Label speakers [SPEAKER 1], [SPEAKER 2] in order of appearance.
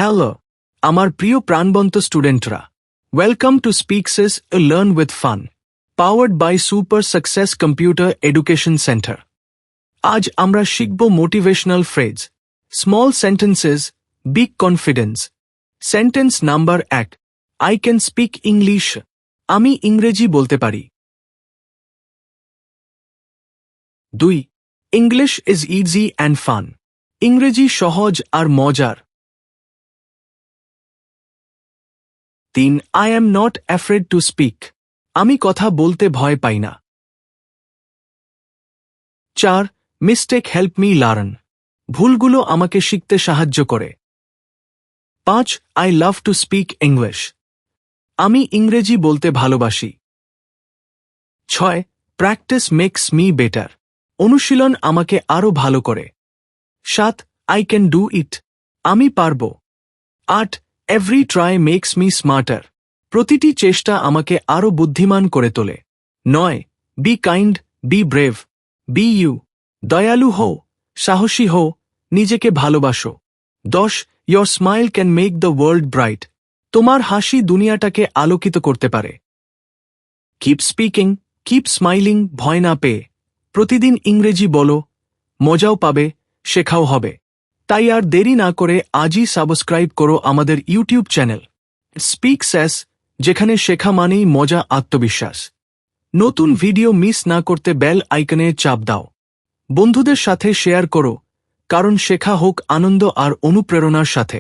[SPEAKER 1] Hello আমার প্রিয় প্রাণবন্ত স্টুডেন্টরা, welcome to Speakses learn with fun, powered by super success computer education centre. আজ আমরা শিখব motivational phrase, small sentences, big confidence. Sentence number 1, I can speak English. আমি ইংরেজি বলতে পারি। 2, English is easy and fun. ইংরেজি সহজ আর মজার। 3, I am not afraid to speak. আমি কথা বলতে ভয় পাই না। 4, mistake help me learn. ভুলগুলো আমাকে শিখতে সাহায্য করে। 5, I love to speak English. আমি ইংরেজি বলতে ভালোবাসি। 6, practice makes me better. অনুশীলন আমাকে আরো ভালো করে। 7, I can do it. আমি পারব। 8, every try makes me smarter. প্রতিটি চেষ্টা আমাকে আরো বুদ্ধিমান করে তোলে। 9, be kind, be brave, be you. দয়ালু হও, সাহসী হও, নিজেকে ভালোবাসো। 10, your smile can make the world bright. তোমার হাসি দুনিয়াটাকে আলোকিত করতে পারে। keep speaking, keep smiling, ভয় না পেয়ে। প্রতিদিন ইংরেজি বলো, মজাও পাবে, শেখাও হবে। তাই আর দেরি না করে আজই সাবস্ক্রাইব করো আমাদের ইউটিউব চ্যানেল স্পিকসেস, যেখানে শেখা মানেই মজা, আত্মবিশ্বাস। নতুন ভিডিও মিস না করতে বেল আইকনে চাপ দাও। বন্ধুদের সাথে শেয়ার করো, কারণ শেখা হোক আনন্দ আর অনুপ্রেরণার সাথে।